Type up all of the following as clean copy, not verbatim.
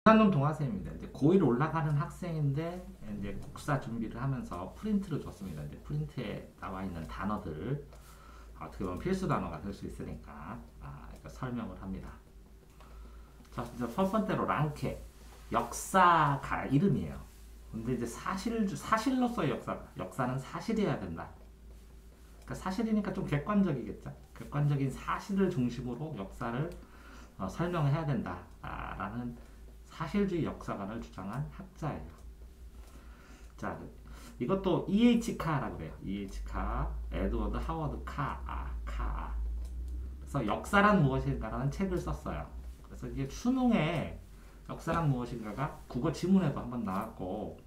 한동 동화쌤입니다. 이제 고1 올라가는 학생인데 이제 국사 준비를 하면서 프린트를 줬습니다. 이제 프린트에 나와 있는 단어들 어떻게 보면 필수 단어가 될 수 있으니까 이거 설명을 합니다. 자, 이제 첫 번째로 랑케 역사가 이름이에요. 근데 이제 사실로서의 역사는 사실이어야 된다. 그러니까 사실이니까 좀 객관적이겠죠. 객관적인 사실을 중심으로 역사를 설명해야 된다라는 사실주의 역사관을 주장한 학자예요. 자, 이것도 E.H. 카라고 그래요. E.H. 카, 에드워드 하워드 카. 그래서 역사란 무엇인가라는 책을 썼어요. 그래서 이게 수능에 역사란 무엇인가가 국어 지문에도 한번 나왔고,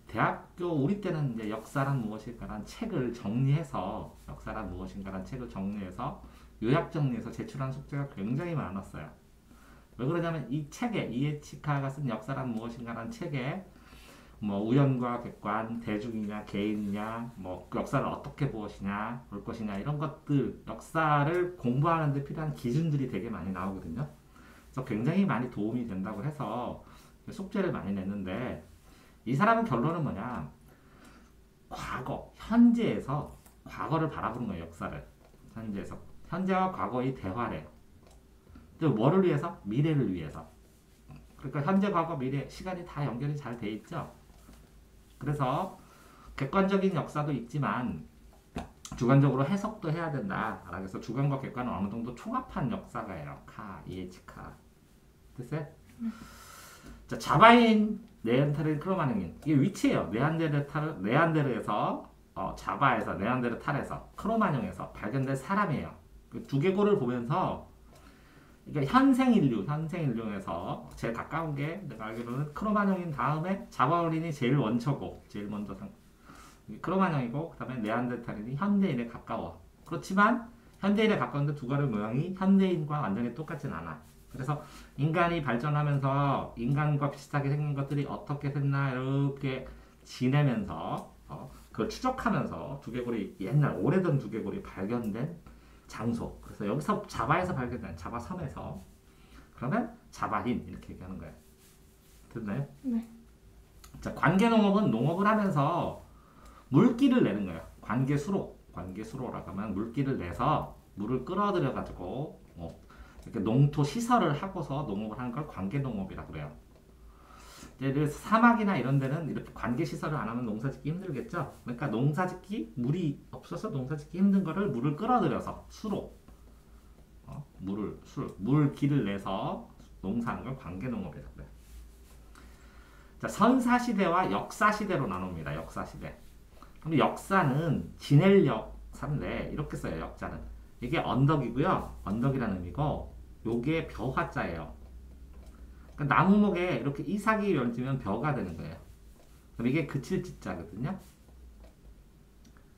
대학교 우리 때는 이제 역사란 무엇인가라는 책을 정리해서 요약 정리해서 제출한 숙제가 굉장히 많았어요. 왜 그러냐면 이 책에 E.H. 카가 쓴 역사란 무엇인가라는 책에 뭐 우연과 객관, 대중이냐 개인이냐, 그 역사를 어떻게 볼 것이냐 이런 것들 역사를 공부하는 데 필요한 기준들이 되게 많이 나오거든요. 그래서 굉장히 많이 도움이 된다고 해서 숙제를 많이 냈는데 이 사람은 결론은 뭐냐? 현재에서 과거를 바라보는 거예요. 역사를 현재와 과거의 대화래요. 뭐를 위해서? 미래를 위해서. 그러니까 현재, 과거, 미래 시간이 다 연결이 잘 돼 있죠. 그래서 객관적인 역사도 있지만 주관적으로 해석도 해야 된다. 그래서 주관과 객관을 어느 정도 총합한 역사가예요. E.H. 카. 됐어요? 자, 자바인, 네안데르, 크로마뇽인. 이게 위치예요. 네안데르에서 자바에서 네안데르탈에서 크로마뇽에서 발견된 사람이에요. 그 두개골을 보면서 그러니까 현생 인류에서 제일 가까운 게 내가 알기로는 크로마뇽인 다음에 자바오린이 제일 먼저 크로마뇽이고 그다음에 네안데르탈인이 현대인에 가까워. 그렇지만 현대인에 가까운데 두 가지 모양이 현대인과 완전히 똑같진 않아. 그래서 인간이 발전하면서 인간과 비슷하게 생긴 것들이 어떻게 됐나 이렇게 지내면서 그걸 추적하면서 두개골이 오래된 두개골이 발견된 장소. 그래서 여기서 자바에서 발견된 자바 섬에서 그러면 자바인 이렇게 얘기하는 거예요. 됐나요? 네. 자, 관계농업은 농업을 하면서 물기를 내는 거예요. 관계수로라고 하면 물기를 내서 물을 끌어들여 가지고 이렇게 농토 시설을 하고서 농업을 하는 걸 관계농업이라고 그래요. 이제 사막이나 이런 데는 이렇게 관계 시설을 안 하면 농사짓기 힘들겠죠. 그러니까 물이 없어서 농사짓기 힘든 거를 물을 끌어들여서 물기를 내서 농사하는 걸 관계농업이라고 그래요. 자, 선사시대와 역사시대로 나눕니다. 역사시대. 그럼 역사는 지낼 역사인데 이렇게 써요. 역사는 이게 언덕이고요. 언덕이라는 의미고 요게 벼화자예요. 그러니까 나무목에 이렇게 이삭이 얹으면 벼가 되는 거예요. 그럼 이게 그칠지자거든요.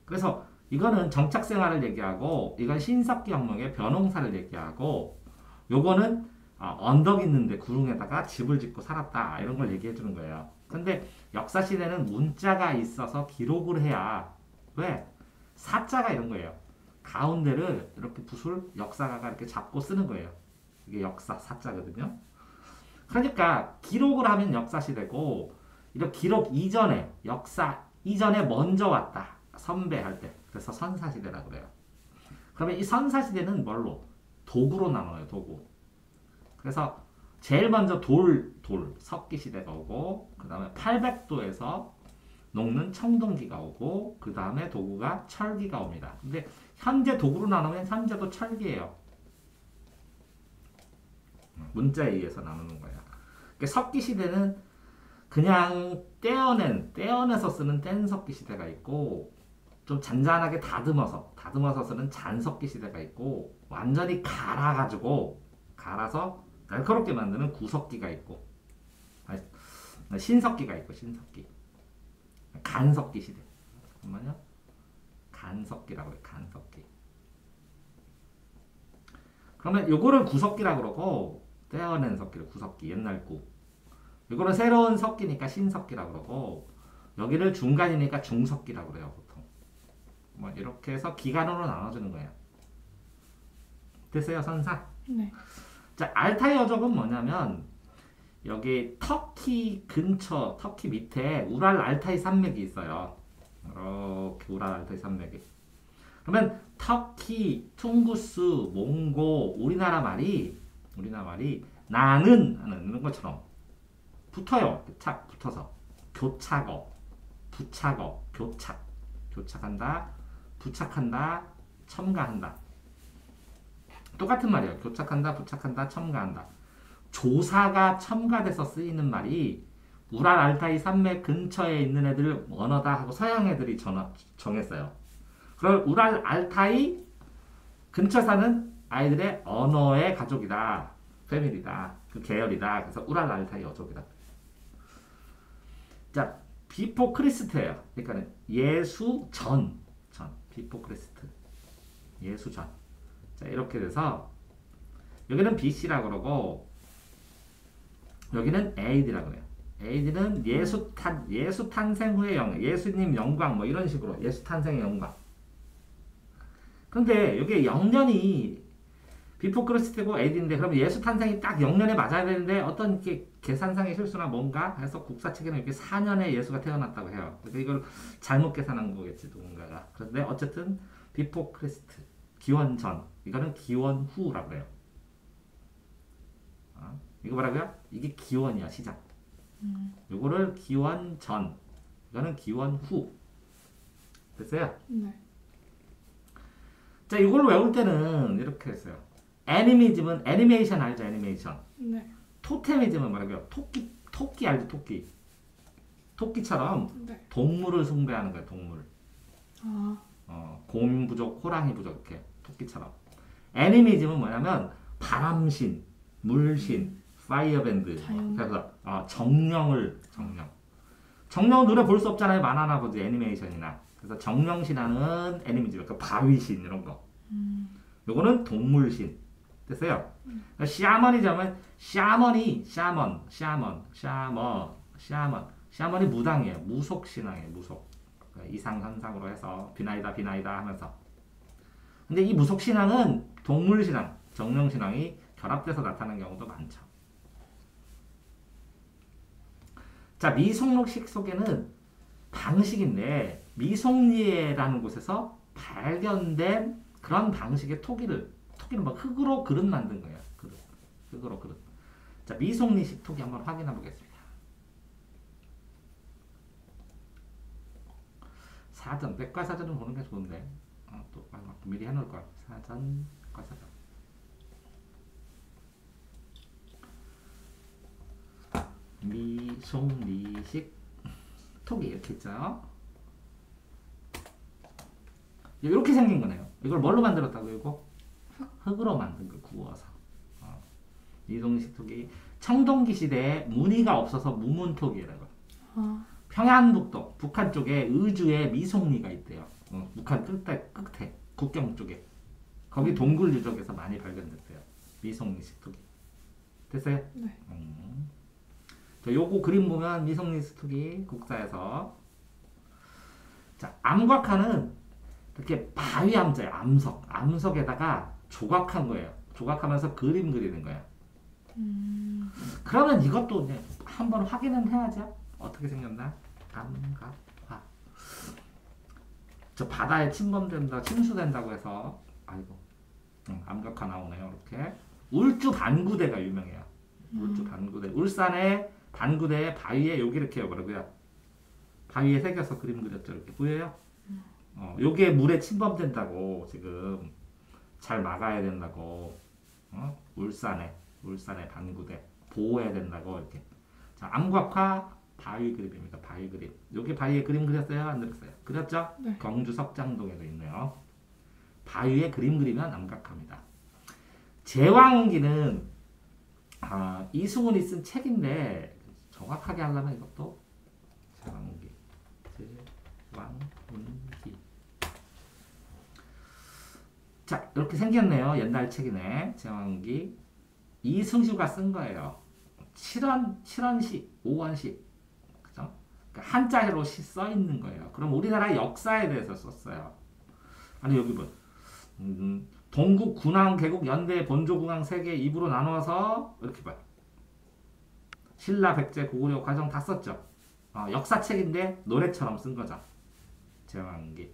그래서 이거는 정착생활을 얘기하고 이건 신석기 영목의 벼농사를 얘기하고 요거는 언덕 있는데 구릉에다가 집을 짓고 살았다 이런 걸 얘기해 주는 거예요. 근데 역사시대는 문자가 있어서 기록을 해야 왜? 사자가 이런 거예요. 가운데를 이렇게 붓을 역사가가 이렇게 잡고 쓰는 거예요. 이게 역사 사자거든요. 그러니까 기록을 하면 역사시대고 이렇게 기록 이전에 역사 이전에 먼저 왔다. 선배할 때. 그래서 선사시대라고 그래요. 그러면 이 선사시대는 뭘로? 도구로 나눠요. 도구. 그래서 제일 먼저 석기시대가 오고 그 다음에 800도에서 녹는 청동기가 오고 그 다음에 도구가 철기가 옵니다. 근데 현재 도구로 나누면 현재도 철기예요. 문자에 의해서 나누는 거예요. 그러니까 석기 시대는 그냥 떼어내서 쓰는 뗀석기 시대가 있고 좀 잔잔하게 다듬어서 쓰는 잔석기 시대가 있고 완전히 갈아서 날카롭게 만드는 구석기가 있고 신석기가 있고 간석기 시대. 잠깐만요. 간석기라고 해요. 간석기. 그러면 요거를 구석기라고 그러고 떼어낸 석기를 구석기 옛날 구. 이거는 새로운 석기니까 신석기라고 그러고 여기를 중간이니까 중석기라고 그래요. 보통. 이렇게 해서 기간으로 나눠주는 거예요. 됐어요, 선사? 네. 자, 알타이어족은 뭐냐면 여기 터키 근처, 터키 밑에 우랄 알타이 산맥이 있어요. 이렇게 우랄 알타이 산맥이. 그러면 터키, 퉁구스, 몽고, 우리나라 말이 나는 하는 이런 것처럼 붙어요. 착 붙어서 교착어, 부착어, 교착한다, 부착한다, 첨가한다. 똑같은 말이에요. 교착한다, 부착한다, 첨가한다. 조사가 첨가돼서 쓰이는 말이 우랄 알타이 산맥 근처에 있는 애들 언어다 하고 서양 애들이 정했어요. 그럼 우랄 알타이 근처 사는 아이들의 언어의 가족이다. 패밀리다. 그 계열이다. 그래서 우랄 알타이 어족이다. 자, 비포 크리스트예요. 그러니까 예수 전. 비포 크리스트. 예수 전. 자, 이렇게 돼서 여기는 BC라고 그러고 여기는 AD라고 그래요. AD는 예수 탄생 후의 영광, 예수님 영광 뭐 이런 식으로 예수 탄생의 영광. 근데 여기 영년이 비포 크리스트고 AD인데 그럼 예수 탄생이 딱 영년에 맞아야 되는데 어떤 이렇게 계산상의 실수나 뭔가 해서 국사책에는 이렇게 4년에 예수가 태어났다고 해요. 그래서 이걸 잘못 계산한 거겠지 누군가가. 그런데 어쨌든 비포 크리스트 기원 전 이거는 기원 후라고 해요. 이거 뭐라고요? 이게 기원이야 시작. 요거를 기원 전 이거는 기원 후. 됐어요? 네. 자, 이걸 외울 때는 이렇게 했어요. 애니미즘은 애니메이션 알죠? 애니메이션. 네. 토테미즘은 뭐라고요? 토끼 알죠? 토끼처럼 네. 동물을 숭배하는 거예요. 동물. 아. 곰 부족, 호랑이 부족 이렇게 토끼처럼. 애니미즘은 뭐냐면 바람신, 물신, 파이어밴드. 그래서 정령은 눈에 볼 수 없잖아요. 만화나 보지 애니메이션이나. 그래서 정령신하는 애니미즘, 그러니까 바위신 이런 거. 요거는 동물신. 됐어요? 그러니까 샤머니즘은 샤먼이 무당이에요. 무속신앙이에요. 무속. 그러니까 이상현상으로 해서 비나이다 하면서. 근데 이 무속신앙은 동물신앙, 정령신앙이 결합돼서 나타나는 경우도 많죠. 자, 미송록식 속에는 방식인데 미송리에라는 곳에서 발견된 그런 방식의 토기는 뭐 흙으로 그릇 만든 거예요. 흙으로 그릇. 자, 미송리식 토기 한번 확인해 보겠습니다. 사전, 백과사전은 보는 게 좋은데 또 미리 해놓을 걸. 사전, 백과사전. 미송리식 토기 이렇게 있죠. 이렇게 생긴 거네요. 이걸 뭘로 만들었다고요? 이거? 흙으로 만든 거 구워서. 미송리식 토기. 청동기 시대에 무늬가 없어서 무문토기라고. 평안북도 북한 쪽에 의주에 미송리가 있대요. 북한 끝에 국경 쪽에 거기 동굴 유적에서 많이 발견됐대요. 미송리식 토기. 됐어요? 네. 요거 그림 보면 미송리식 토기 국사에서. 자, 암곽하는 이렇게 바위 암자예요. 암석에다가 조각한 거예요. 조각하면서 그림 그리는 거예요. 그러면 이것도 이제 한번 확인은 해야죠. 어떻게 생겼나? 암각화. 저 바다에 침수된다고 해서 아이고 암각화 나오네요. 이렇게 울주 반구대가 유명해요. 울주 반구대. 울산의 반구대의 바위에 여기 이렇게 뭐라고요? 바위에 새겨서 그림 그렸죠. 이렇게 보여요? 요게 물에 침범된다고 지금 잘 막아야 된다고. 울산의 반구대 보호해야 된다고 이렇게. 자, 암곽화 바위 그림입니다. 바위 그림. 여기 바위에 그림 그렸어요? 안 그렸어요? 그렸죠? 네. 경주 석장동에도 있네요. 바위에 그림 그리면 암각합니다. 제왕기는 이승훈이 쓴 책인데 정확하게 하려면 이것도 제왕기. 자, 이렇게 생겼네요. 옛날 책이네. 제왕기. 이승주가 쓴 거예요. 7원시, 5원시. 그죠? 그러니까 한자로 써 있는 거예요. 그럼 우리나라 역사에 대해서 썼어요. 아니, 여기 뭐, 동국, 군왕, 개국, 연대, 본조, 궁왕 세 개 입으로 나눠서 이렇게 봐요. 신라, 백제, 고구려 과정 다 썼죠. 역사책인데 노래처럼 쓴 거죠. 제왕기.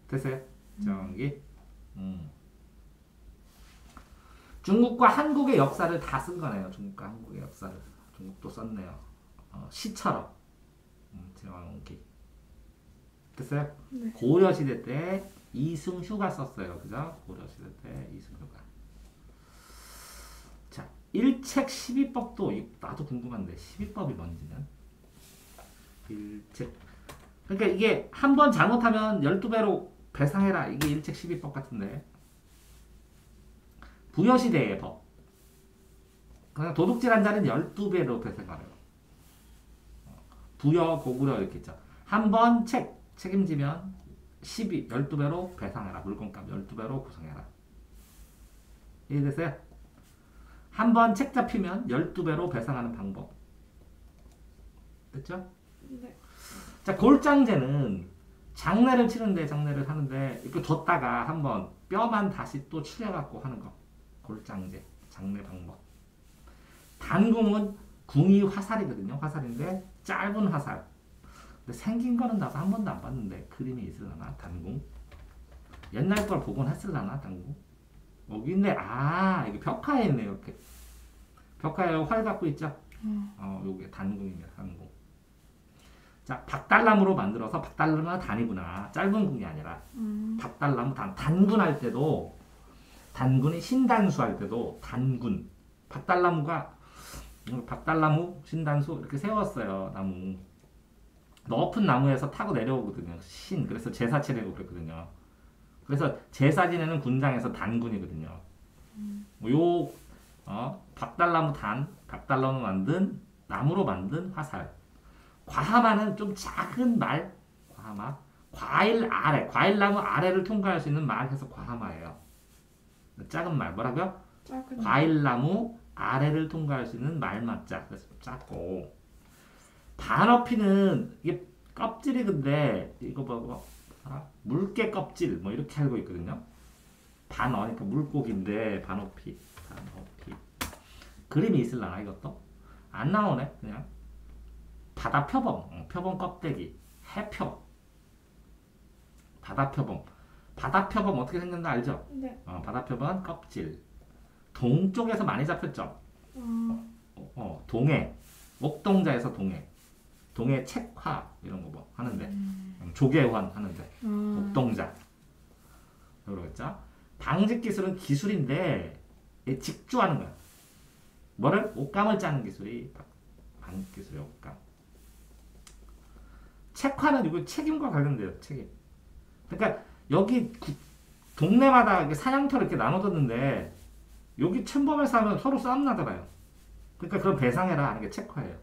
됐어요? 제왕기. 중국과 한국의 역사를 다 쓴 거네요. 중국과 한국의 역사를. 중국도 썼네요. 시처럼. 제왕기. 됐어요? 네. 고려 시대 때 이승휴가 썼어요. 그죠? 고려 시대 때 이승휴가. 자, 일책 12법도 나도 궁금한데 12법이 뭔지는. 일책. 그러니까 이게 한 번 잘못하면 12배로 배상해라. 이게 일책 12법 같은데. 부여 시대의 법. 그냥 도둑질한 자는 12배로 배상하래요. 부여, 고구려 이렇게 있죠. 한 번 책임지면 12배로 배상해라. 물건값 12배로 구성해라. 이해됐어요? 한 번 책 잡히면 12배로 배상하는 방법. 됐죠? 네. 자, 골장제는 장례를 치는데 장례를 하는데 이렇게 뒀다가 한번 뼈만 다시 또 추려갖고 하는 거. 골장제. 장례 방법. 단궁은 궁이 화살이거든요. 화살인데 짧은 화살. 근데 생긴 거는 나도 한 번도 안 봤는데 그림이 있으려나? 단궁? 옛날 걸 보곤 했을라나? 단궁? 여기 있네. 이게 벽화에 있네. 이렇게. 벽화에 활 갖고 있죠? 요게 단궁입니다. 단궁. 자, 박달나무로 만들어서 박달나무가 단이구나. 짧은 궁이 아니라. 박달나무 단군 할 때도 단군이 신단수 할 때도 단군. 박달나무 신단수 이렇게 세웠어요. 나무. 높은 나무에서 타고 내려오거든요. 그래서 제사 지내고 그랬거든요. 그래서 제사 지내는 군장에서 단군이거든요. 박달나무 나무로 만든 화살. 과하마는 좀 작은 말, 과하마. 과일나무 아래를 통과할 수 있는 말 해서 과하마예요. 작은 말, 뭐라고요? 작은 과일나무 아래를 통과할 수 있는 말맞자. 그래서 작고. 반어피는 이게 껍질이 근데 이거 물개 껍질 뭐 이렇게 알고 있거든요. 그러니까 물고기인데 반어피. 그림이 있을라나 이것도? 안 나오네 그냥. 바다표범, 표범 껍데기, 해표. 바다표범 어떻게 생겼나 알죠? 네. 바다표범 껍질. 동쪽에서 많이 잡혔죠. 동해, 옥동자에서 동해 책화 이런 거 뭐 하는데, 조계환 하는데, 옥동자. 그러겠죠? 방직 기술은 기술인데 직조하는 거야. 뭐를? 옷감을 짜는 기술이 방직 기술이야. 옷감. 책화는 이거 책임과 관련돼요. 책임. 그러니까 여기 동네마다 이렇게 사냥터를 이렇게 나눠뒀는데 여기 침범해서 하면 서로 싸움 나잖아요. 그러니까 그럼 배상해라 하는 게 책화예요.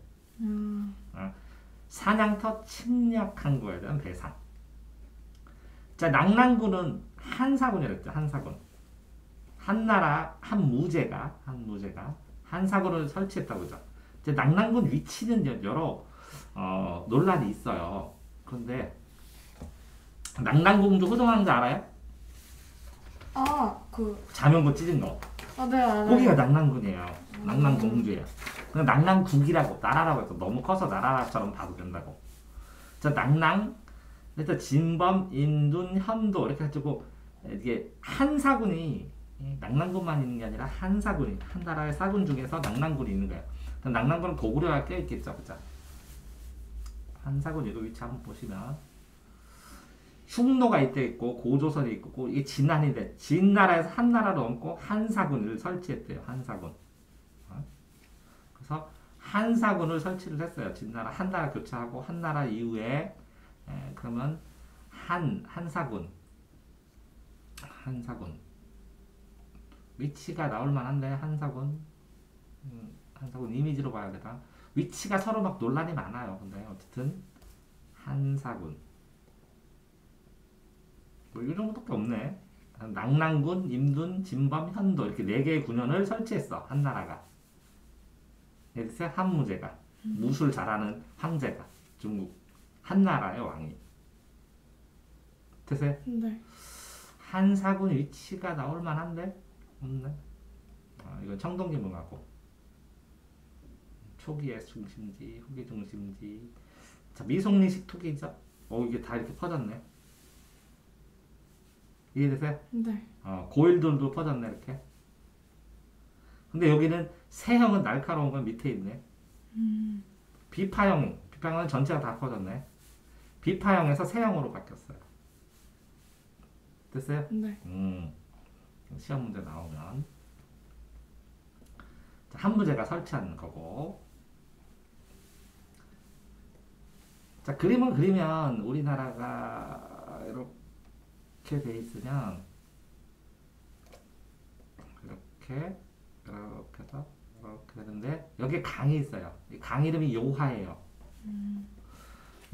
사냥터 침략한 거에 대한 배상. 자, 낙랑군은 한사군이랬죠. 한사군. 한나라 한무제가 한사군을 설치했다고 하죠. 이제 낙랑군 위치는 여러 논란이 있어요. 그런데 낙랑공주 호동왕자 알아요? 자명고 찢은 거. 네, 알아요. 거기가 낙랑군이에요. 낙랑공주예요. 낙랑국이라고 나라라고 해서 너무 커서 나라처럼 봐도 된다고. 자, 낙랑, 그래서 진범, 인둔, 현도 이렇게 해가지고 이게 한사군이 낙랑군만 있는 게 아니라 한사군이 한 나라의 사군 중에서 낙랑군이 있는 거예요. 낙랑군은 고구려가 껴있겠죠, 그죠? 한사군 이거 위치 한번 보시면 흉노가 이때 있고 고조선이 있고 이게 진한인데 진나라에서 한나라로 얹고 한사군을 설치했대요. 한사군. 그래서 한사군을 설치를 했어요. 진나라 한나라 교체하고 한나라 이후에 그러면 한사군 위치가 나올 만한데 한사군 이미지로 봐야 되나? 위치가 서로 막 논란이 많아요. 근데 어쨌든 한사군 뭐 이 정도밖에 없네. 낙랑군, 임둔, 진범, 현도 이렇게 4개의 군현을 설치했어. 한나라가. 그래서 한무제가 무술 잘하는 황제가 중국 한나라의 왕이. 됐어요? 네. 한사군 위치가 나올 만한데 없네. 이건 청동기문하고 초기의 중심지, 후기 중심지. 자, 미속리식 토기죠. 이게 다 이렇게 퍼졌네. 이해되세요? 네. 고일돌도 퍼졌네 이렇게. 근데 여기는 C형은 날카로운 건 밑에 있네. 비파형은 전체가 다 퍼졌네. 비파형에서 C형으로 바뀌었어요. 됐어요? 네. 시험 문제 나오면 자, 한 부제가 설치하는 거고. 자, 그림을 그리면 우리나라가 이렇게 돼 있으면 이렇게 해서 이렇게 되는데 여기에 강이 있어요. 이 강 이름이 요하예요.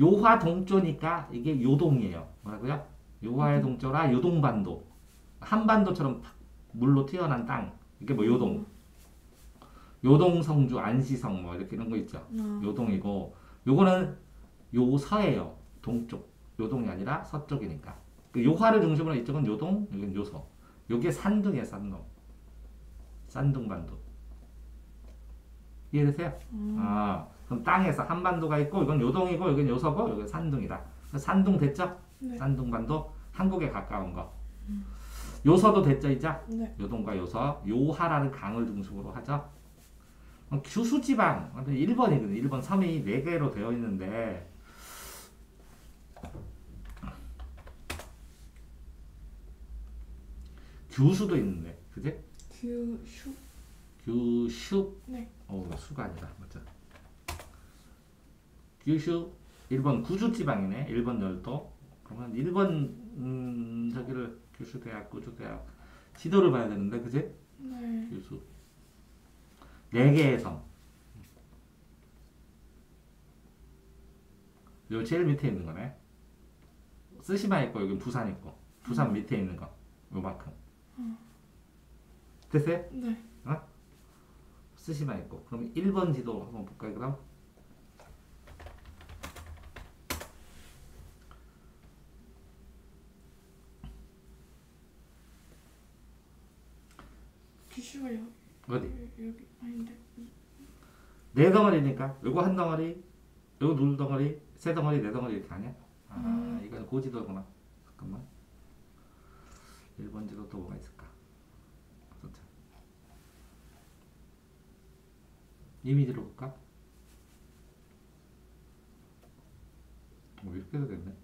요하 동조니까 이게 요동이에요. 뭐라고요? 요하의 동조라 요동반도. 한반도처럼 물로 튀어난 땅. 이게 뭐 요동. 요동 성주 안시성 뭐 이렇게 이런 거 있죠. 요동이고 요거는 요서예요. 동쪽. 요동이 아니라 서쪽이니까. 그 요하를 중심으로 이쪽은 요동, 여기는 요서. 요게 산둥이에요, 산둥. 산둥반도. 이해되세요? 그럼 땅에서 한반도가 있고 이건 요동이고 여기는 요서고 여기는 산둥이다. 산둥 됐죠? 네. 산둥반도 한국에 가까운 거. 요서도 됐죠, 이제? 네. 요동과 요서. 요하라는 강을 중심으로 하죠. 규수지방, 1번이거든요. 1번 섬이 4개로 되어 있는데 규수도 있는데, 그지? 규슈. 규슈. 네. 수가 아니라, 맞죠? 규슈. 1번 구주지방이네. 1번 열도. 그러면 1번, 저기를, 규슈대학, 구주대학. 지도를 봐야 되는데, 그지? 네. 규수. 4개의 섬. 요 제일 밑에 있는 거네. 쓰시마 있고, 여기 부산 있고. 부산 밑에 있는 거. 요만큼. 됐어요? 네. 쓰시마 있고. 그럼 1번 지도 한번 볼까요, 그럼? 규슈가 어디? 여기 아닌데. 4덩어리니까. 요거 한 덩어리, 요거 둘 덩어리, 세 덩어리, 네 덩어리 이렇게 아니야? 이건 고지도구나. 잠깐만. 1번 지도 또 뭐가 있을까? 좋다. 이미지로 볼까? 이렇게 해도 됐네.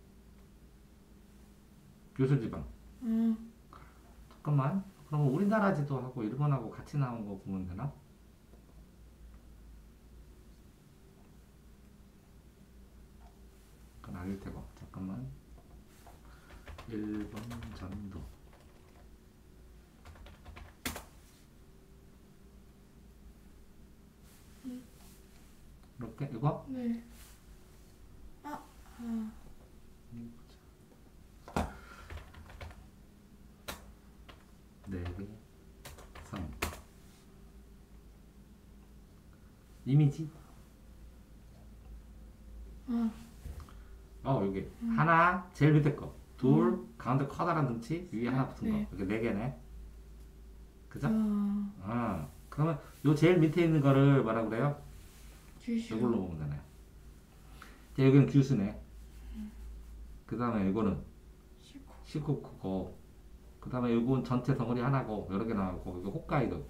교수지방. 잠깐만. 그럼 우리나라 지도하고 일본하고 같이 나온 거 보면 되나? 그건 아닐 테고. 잠깐만. 1번 전도. 이렇게 이거? 네. 네 개, 3. 이미지. 여기 하나 제일 밑에 거, 둘 가운데 커다란 등치 위에 하나 붙은 거. 네. 이렇게 4개네. 그죠? 그러면 요 제일 밑에 있는 거를 뭐라 그래요? 규슈. 이걸로 보면 되네. 자, 여기는 규수네. 그 다음에 이거는 시코쿠고, 그 다음에 이건 전체 덩어리 하나고 여러 개 나오고, 이거 홋카이도.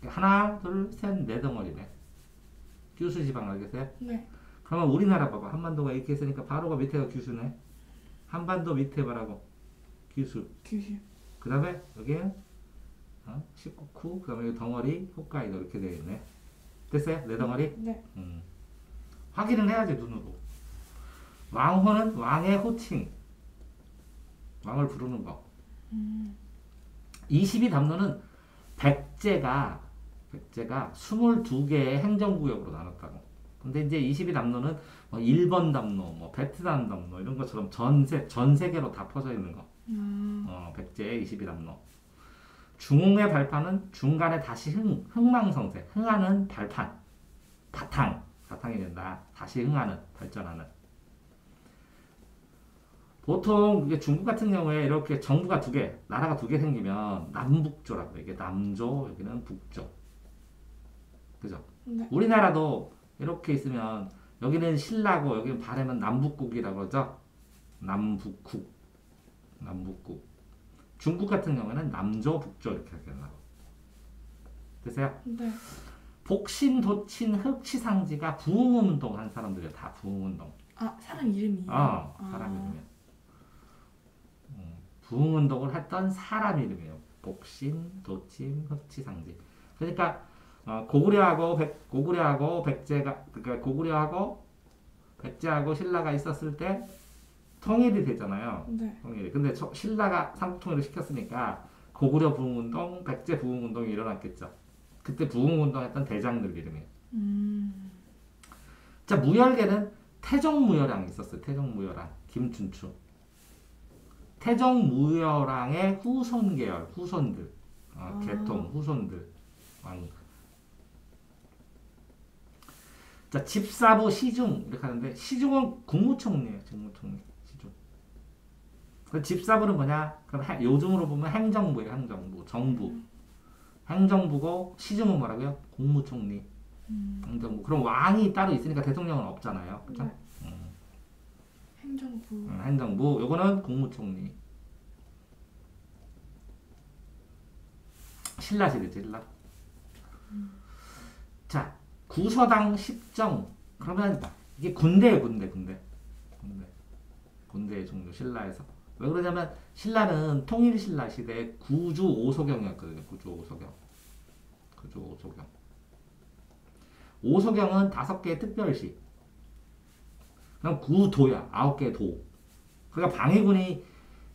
하나, 둘, 셋, 4덩어리네. 규수 지방 알겠어요? 네. 그러면 우리나라 봐봐. 한반도가 이렇게 있으니까 바로가 밑에가 규수네. 한반도 밑에 뭐라고? 규수. 규슈. 그 다음에 여기는 시코쿠, 그 다음에 이 덩어리 홋카이도 이렇게 되어 있네. 됐어요? 4덩어리? 네. 확인을 해야지 눈으로. 왕호는 왕의 호칭. 왕을 부르는 거. 22담로는 백제가 22개의 행정구역으로 나눴다고. 근데 이제 22담로는 뭐 일본 담로, 뭐 베트남 담로 이런 것처럼 전 세계로 다 퍼져 있는 거. 백제의 22담로. 중흥의 발판은 중간에 다시 흥망성쇠. 흥하는 발판. 바탕이 된다. 다시 흥하는, 발전하는. 보통 이게 중국 같은 경우에 이렇게 정부가 2개, 나라가 2개 생기면 남북조라고. 이게 남조, 여기는 북조. 그죠? 네. 우리나라도 이렇게 있으면 여기는 신라고 여기는 발음은 남북국이라고 그러죠. 남북국, 남북국. 중국 같은 경우에는 남조, 북조 이렇게 하겠나. 됐어요? 네. 복신, 도친, 흑치상지가 부흥운동 한 사람들이에요. 다 부흥운동. 아, 사람 이름이에요? 사람 이름이에요. 부흥운동을 했던 사람 이름이에요. 복신, 도친, 흑치상지. 그러니까 고구려하고 백제가 그러니까 고구려하고 백제하고 신라가 있었을 때 통일이 되잖아요. 네. 통일이. 근데 신라가 삼국 통일을 시켰으니까 고구려 부흥운동, 백제 부흥운동이 일어났겠죠. 그때 부흥운동 했던 대장들 이름이에요. 자, 무열계는 태종무열왕이 있었어요. 태종무열왕, 김춘추. 태종무열왕의 후손 계열, 후손들, 계통, 후손들, 왕. 자, 집사부 시중 이렇게 하는데 시중은 국무총리예요. 국무총리 시중. 그 집사부는 뭐냐? 그럼 요즘으로 보면 행정부예요. 행정부, 정부. 행정부고 시중은 뭐라고요? 국무총리. 행정부. 그럼 왕이 따로 있으니까 대통령은 없잖아요. 그죠? 네. 행정부. 행정부. 요거는 국무총리. 신라시대죠, 신라. 자, 구서당 십정. 그러면 이게 군대예요, 군대의 종류, 신라에서. 왜 그러냐면 신라는 통일신라 시대에 구주 오소경이었거든요. 구주 오소경. 오소경은 5개의 특별시. 그럼 구도야. 9개의 도. 그러니까 방해군이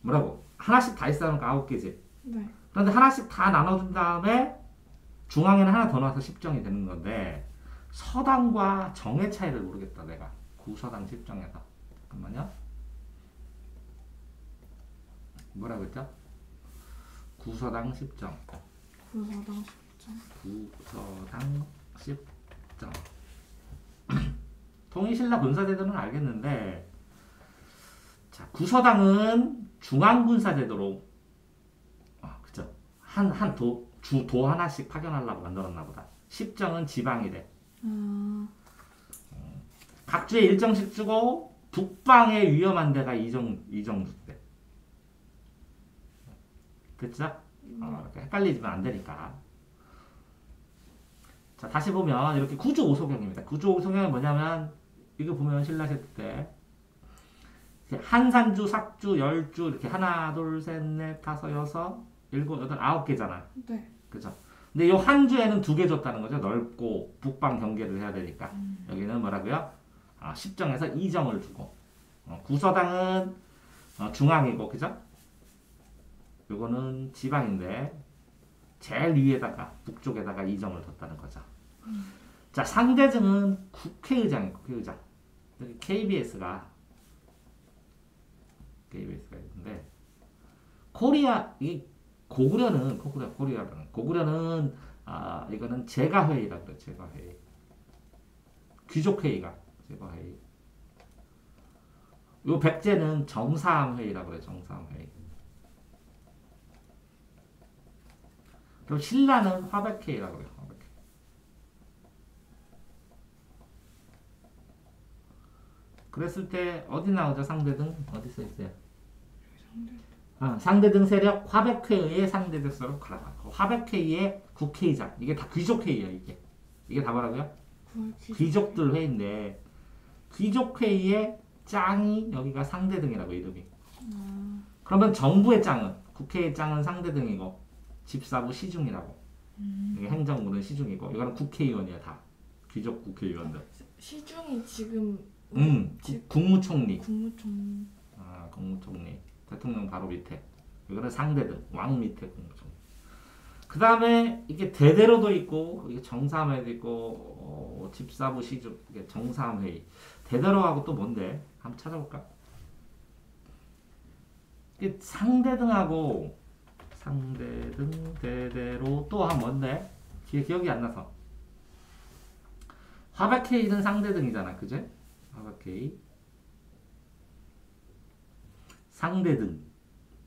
뭐라고? 하나씩 다 있으니까 9개지. 네. 그런데 하나씩 다 나눠준 다음에 중앙에는 하나 더 넣어서 십정이 되는 건데 서당과 정의 차이를 모르겠다 내가. 구서당 십정에서. 잠깐만요. 뭐라고 했죠? 구서당 십정. 구서당 십정. 통일신라 군사제도는 알겠는데, 자, 구서당은 중앙군사제도로, 그죠? 도 하나씩 파견하려고 만들었나 보다. 십정은 지방이래. 각 주에 일정씩 주고, 북방에 위험한 데가 이정주대. 됐죠? 이렇게 헷갈리지면 안 되니까. 자, 다시 보면 이렇게 구주 오소경입니다. 구주 오소경은 뭐냐면 이거 보면 신라시대 때 한산주, 삭주, 열주 이렇게 하나, 둘, 셋, 넷, 다섯, 여섯, 일곱, 여덟, 9개잖아. 네. 그죠? 근데 이 한 주에는 2개 줬다는 거죠. 넓고 북방 경계를 해야 되니까. 여기는 뭐라고요? 십정에서 2정을 주고. 구서당은 중앙이고, 그죠? 요거는 지방인데 제일 위에다가 북쪽에다가 2정을 뒀다는 거죠. 자, 상대증은 국회의장이에요. 국회의장. 여기 KBS가 있는데 고구려는 이거는 제가회의라고 그래요. 제가회의. 귀족회의가 제가회의. 요 백제는 정사함회의라고 그래요. 정사함회의. 그럼 신라는 화백회의라고 해요. 화백회의. 그랬을 때 어디 나오죠? 상대등 어디 써 있어요? 상대등 세력 화백회의의 상대등 세력 가라. 화백회의의 국회의장. 이게 다 귀족회의예요. 이게 다 뭐라고요? 귀족들 회의인데 귀족회의의 짱이 여기가 상대등이라고 이름이. 그러면 정부의 짱은 국회의 짱은 상대등이고 집사부 시중이라고. 이게 행정부는 시중이고 이거는 국회의원이야 다. 귀족 국회의원들. 시중이 지금 국무총리. 국무총리. 국무총리. 대통령 바로 밑에. 이거는 상대등. 왕 밑에 국무총리. 그 다음에 이게 대대로도 있고 이게 정사회도 있고 집사부 시중 이게 정사회의. 대대로하고 또 뭔데? 한번 찾아볼까? 이게 상대등하고 상대등 대대로 또 한 뭔데? 기억이 안 나서. 화백회의는 상대등이잖아, 그제? 화백회의. 상대등,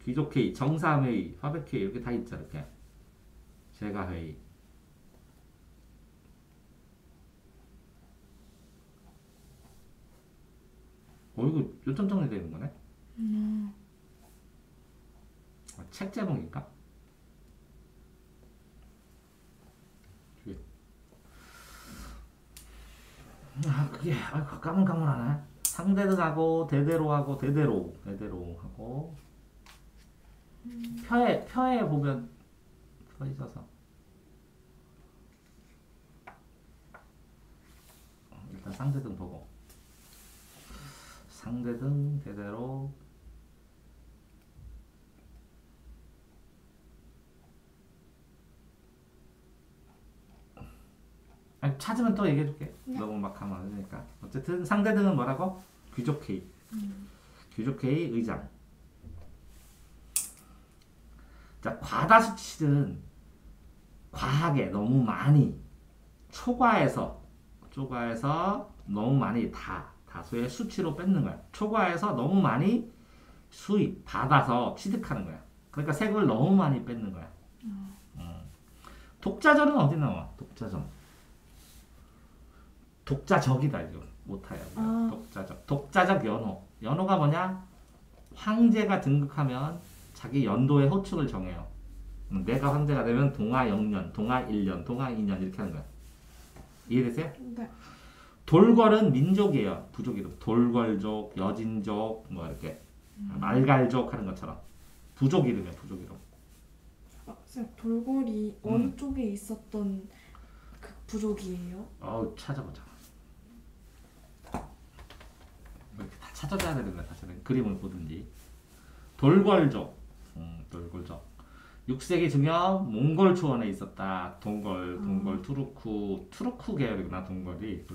귀족회의, 정사회의, 화백회의 이렇게 다 있죠, 이렇게. 제가회의. 이거 요점 정리되는 거네. 음. 책 제목인가? 그게 까물까물하네. 상대등하고 대대로하고 대대로 하고 펴에 보면 써 있어서 일단 상대등 보고 상대등 대대로 아니, 찾으면 또 얘기해줄게. 네. 너무 막 하면 안 되니까. 어쨌든 상대등은 뭐라고? 귀족회의. 귀족회의 의장. 자, 과다수치는 과하게 너무 많이 초과해서 너무 많이 다수의 수치로 뺏는 거야. 초과해서 너무 많이 수입 받아서 취득하는 거야. 그러니까 세금을 너무 많이 뺏는 거야. 독자적은 어디 나와? 독자적이다 이거 못하야. 독자적 연호가 뭐냐? 황제가 등극하면 자기 연도의 호축을 정해요. 내가 황제가 되면 동화 0년, 동화 1년, 동화 2년 이렇게 하는 거야. 이해되세요? 네. 돌궐은 민족이에요. 부족 이름. 돌궐족, 여진족 뭐 이렇게 말갈족 하는 것처럼 부족 이름이에요. 부족 이름. 쌤, 돌궐이 어느 쪽에 있었던 그 부족이에요? 찾아보자. 이렇게 다 찾아줘야 되는 거야. 사실은 그림을 보든지. 돌궐족. 6세기 중엽 몽골 초원에 있었다. 동궐, 투르크 계열이구나. 동궐이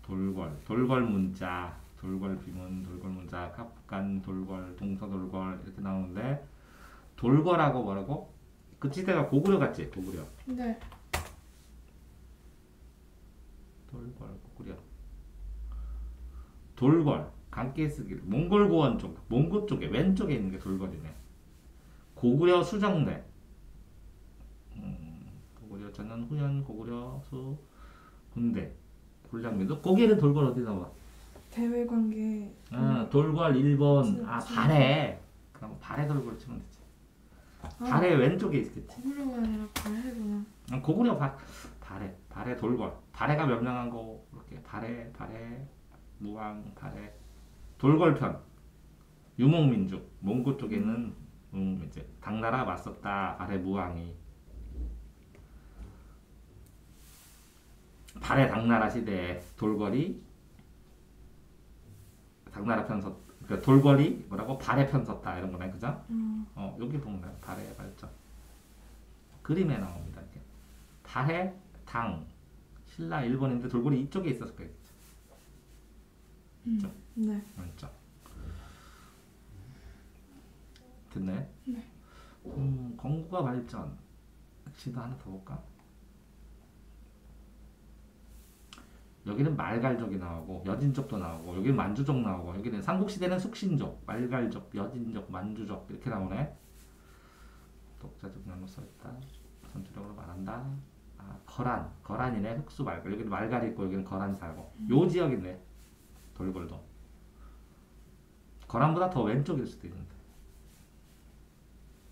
돌궐 문자, 돌궐 비문, 돌궐 문자, 갑간 돌궐, 동서돌궐 이렇게 나오는데 돌궐하고 뭐라고? 그 지대가 고구려 같지? 고구려. 네. 돌궐 강기 쓰기 몽골 고원 쪽 몽고 쪽에 왼쪽에 있는 게 돌궐이네. 고구려 수정대 고구려 전년 후년 고구려 수 군대 굴량민도 거기에는 돌궐 어디 나와? 대외관계. 돌궐 일본 발해. 그럼 발해 돌궐 치면 되지. 발해 왼쪽에 있겠지. 고구려가 아니라 발해구나. 고구려 발해 돌궐 발해가 명령한 거 이렇게 발해 무왕 발해 돌궐편 유목민족 몽고 쪽에는 이제 당나라 맞섰다. 발해 무왕이 발해 당나라 시대에 돌궐이 당나라 편 섰. 그러니까 돌궐이 뭐라고 발해 편 섰다 이런 거네, 그죠? 여기 보면 돼요. 발해 발전 그림에 나옵니다. 이렇게 발해 당 신라 일본인데 돌궐이 이쪽에 있었을 거예요. 이쪽. 네. 왼쪽. 됐네. 네. 건국과 발전. 시도 하나 더 볼까? 여기는 말갈족이 나오고 여진족도 나오고 여기는 만주족 나오고 여기는 삼국시대는 숙신족, 말갈족, 여진족, 만주족 이렇게 나오네. 독자적 나눠 써있다. 전투력으로 말한다. 거란이네. 흑수 말갈. 여기는 말갈이 있고 여기는 거란이 살고 요 지역이네. 돌궐도 거란보다 더 왼쪽일 수도 있는데.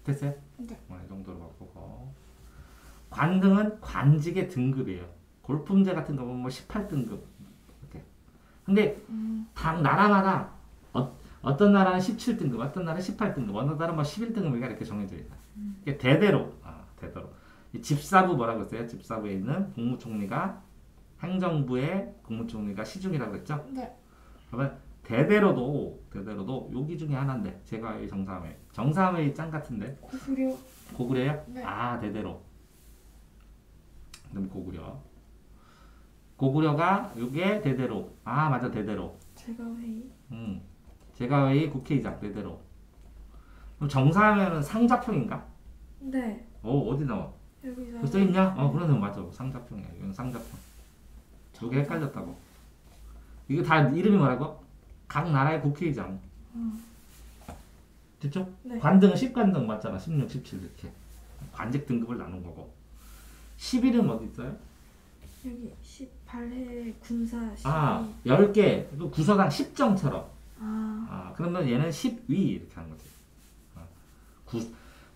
됐어요? 네. 이 정도로 바꾸고 관등은 관직의 등급이에요. 골품제 같은 거 보면 뭐 18등급 이렇게. 근데 각 나라마다 어떤 나라는 17등급, 어떤 나라는 18등급, 어느 나라는 뭐 11등급 이렇게 정해져 있다. 이게 대대로. 이 집사부 뭐라고 했어요? 집사부에 있는 국무총리가 행정부의 국무총리가 시중이라고 했죠? 네. 그러면 대대로도 여기 중에 하나인데 제가의 정사회의 짱 같은데 고구려요? 네. 대대로. 그럼 고구려가 요게 대대로. 맞아 대대로. 제가회의 국회의장 대대로. 그럼 정사하면은 상자평인가? 네. 어디 나와? 여기서 써있냐? 그러네. 맞아. 상자평이야. 이건 상자평. 저게 헷갈렸다고. 이거 다 이름이 뭐라고? 각 나라의 국회의장. 됐죠? 네. 관등은 10관등 맞잖아. 16, 17 이렇게. 관직 등급을 나눈 거고. 11은 어디 있어요? 여기 18회 군사 12. 아, 10개. 그 구서당 10정처럼. 아, 그러면 얘는 10위 이렇게 하는 거지.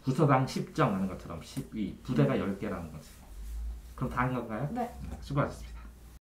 구서당 10정 하는 것처럼 10위. 부대가 10개라는 거지. 그럼 다 한 건가요? 네. 수고하셨습니다.